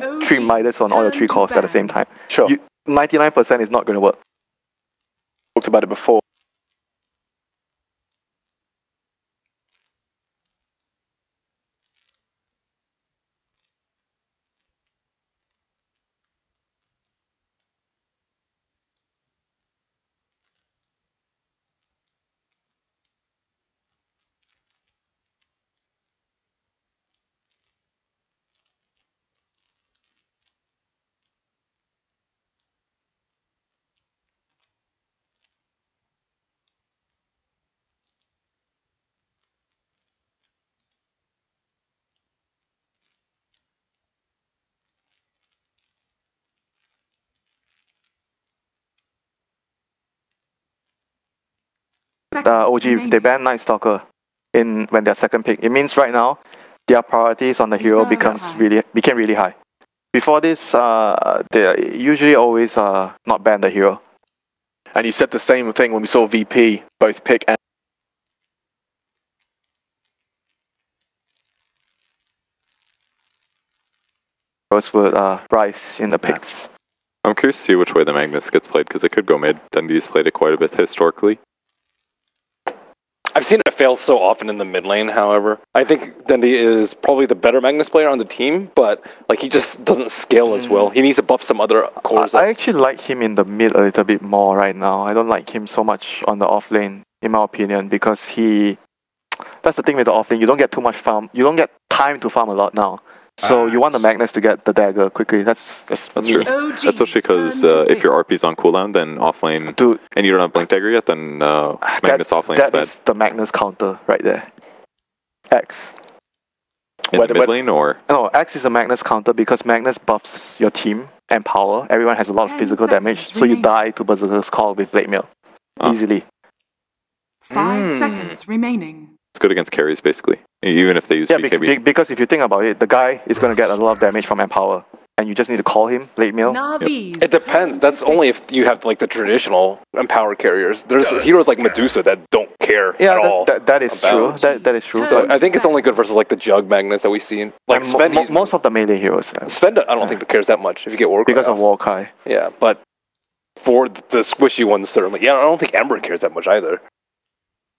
buy 3 Midas on all your 3 cores at the same time. Sure. 99% is not going to work. Talked about it before. OG, they banned Night Stalker when they're second pick. It means right now, their priorities on the hero became really high. Before this, they usually always not ban the hero. And you said the same thing when we saw VP both pick and heroes would rise in the picks. I'm curious to see which way the Magnus gets played, because it could go mid. Dundee's played it quite a bit historically. I've seen it fail so often in the mid lane, however. I think Dundee is probably the better Magnus player on the team, but like he just doesn't scale as well. He needs to buff some other cores. I actually like him in the mid a little bit more right now. I don't like him so much on the off lane, in my opinion, because that's the thing with the off lane, you don't get too much farm. You don't get time to farm a lot now. So you want the Magnus to get the dagger quickly. That's true. Especially because if your RP's on cooldown, then offlane, and you don't have Blink Dagger yet, then Magnus offlane is bad. That is the Magnus counter right there. X. In the mid lane or? No, X is a Magnus counter because Magnus buffs your team and power. Everyone has a lot of physical damage, so you die to Berserker's Call with Blade Mail. Easily. 5 seconds remaining. It's good against carries, basically, even if they use BKB. Because if you think about it, the guy is going to get a lot of damage from Empower, and you just need to call him, Blade Mail. It depends. That's only if you have like the traditional Empower carriers. There's heroes like Medusa that don't care at all. That is true. That is true. So I think it's only good versus like the Jug Magnus that we've seen. Like Sven, most of the melee heroes. Sven, I don't think cares that much if you get Warcry. Because of Warcry. Yeah, but for the squishy ones, certainly. Yeah, I don't think Ember cares that much either.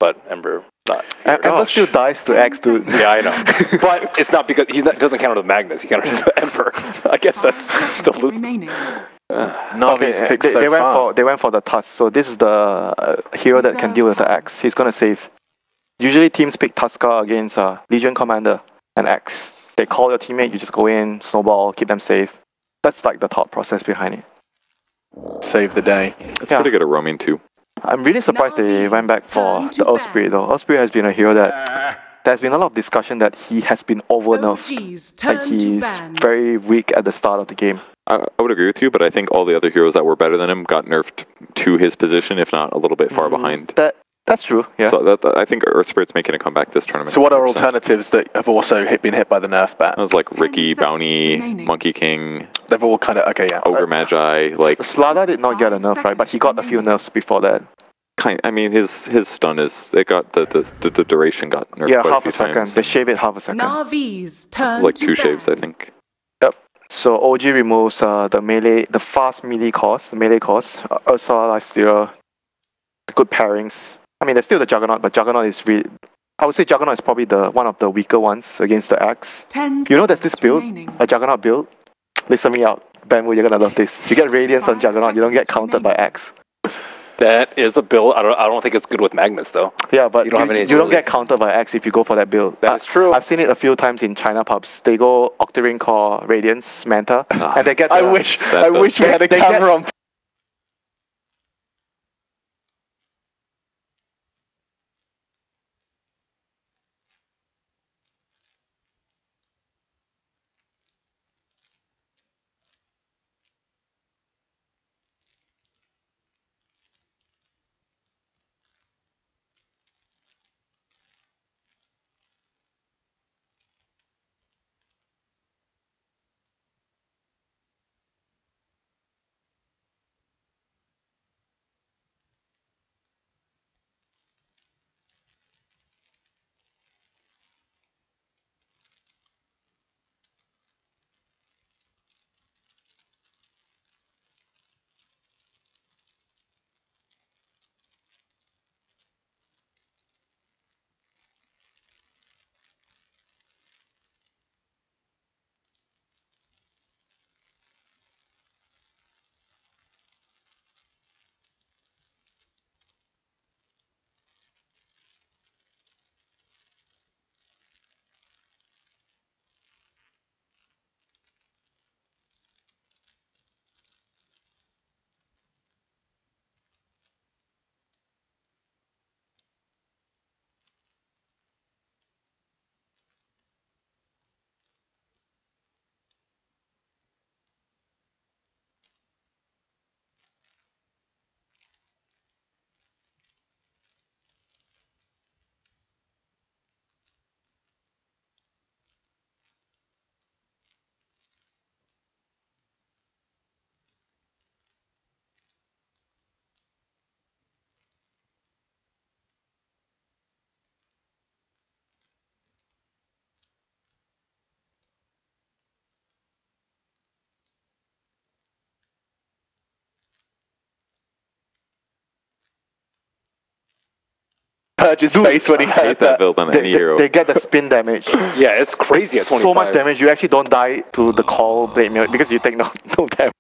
But Ember not. Ember still dies to X, dude. Yeah, I know. But it's not because doesn't counter the Magnus. He counters the Ember. I guess that's still Navi's picked so far. They went for the Tusk. So this is the hero that can deal with the X. He's gonna save. Usually teams pick Tuskar against Legion Commander and X. They call your teammate. You just go in, snowball, keep them safe. That's like the thought process behind it. Save the day. It's pretty good at roaming too. I'm really surprised they went back for the Earth Spirit though. Earth Spirit has been a hero that there's been a lot of discussion that he has been over-nerfed. Like he's very weak at the start of the game. I would agree with you, but I think all the other heroes that were better than him got nerfed to his position, if not a little bit far behind. That's true, yeah. So I think Earth Spirit's making a comeback this tournament. So what are alternatives that have also been hit by the nerf ban? That was like Ricky, Bounty, Monkey King. They've all kind of, okay, yeah. Ogre Magi, like... Slada did not get a nerf, right? But he got a few nerfs before that. I mean, his stun is... It got... The duration got nerfed yeah, quite half a a few second. times. They shave it half a second. Navi's turn like 2 shaves, I think. Yep. So OG removes the fast melee cost, the melee cost. Ursa, Lifestealer, the good pairings. I mean, there's still the Juggernaut, but Juggernaut is I would say Juggernaut is probably one of the weaker ones against the Axe. You know there's this build, a Juggernaut build? Listen me out. Bamboo, you're gonna love this. You get Radiance on Juggernaut, you don't get countered by Axe. That is a build. I don't think it's good with Magnus though. Yeah, but you don't get countered by Axe if you go for that build. That's true. I've seen it a few times in China pubs. They go Octarine Core, Radiance, Manta, and they get I wish we had a camera on Purge's face when he I hate heard that that. build on any hero. They get the spin damage. Yeah, it's crazy at 25. So much damage. You actually don't die to the call blade mail because you take no damage.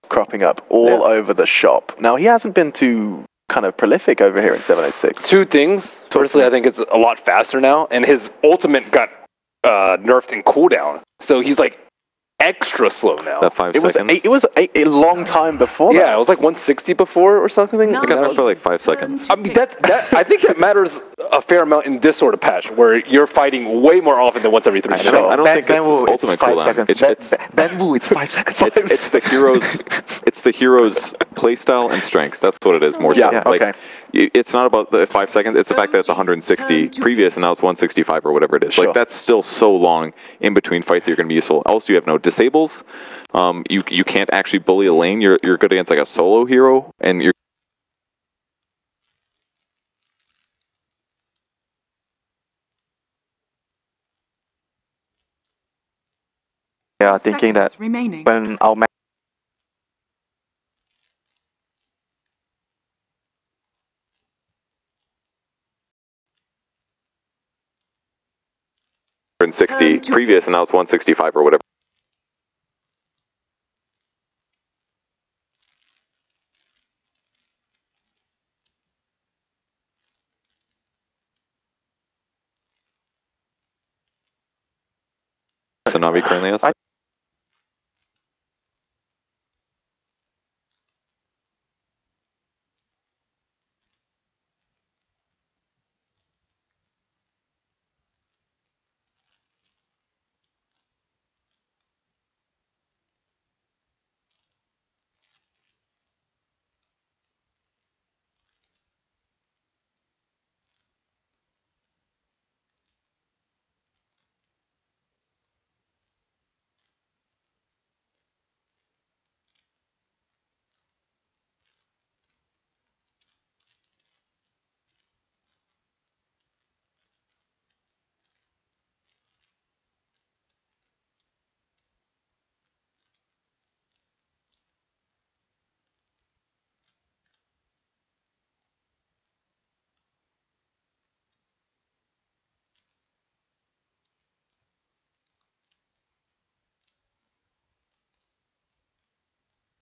Cropping up all over the shop. Now, he hasn't been too kind of prolific over here in 706. Two things. Firstly, I think it's a lot faster now, and his ultimate got nerfed in cooldown. So he's like extra slow now. That 5 seconds. It was a long time before that. Yeah, it was like 160 before or something. I got nerfed for like 5 seconds. I mean, I think that matters a fair amount in this sort of patch, where you're fighting way more often than once every 3 minutes. I don't think it's his ultimate cooldown. Benwu, it's 5 seconds. It's the hero's playstyle and strength. That's what it is more so. Yeah, Like, okay. it's not about the 5 seconds. It's the fact that it's 160 previous and now it's 165 or whatever it is. Sure. Like that's still so long in between fights that you're going to be useful. Also, you have no disables. You can't actually bully a lane. You're good against like a solo hero, and you're. Yeah, thinking that remaining. when our 160 previous and now it's 165 or whatever. So Navi currently has.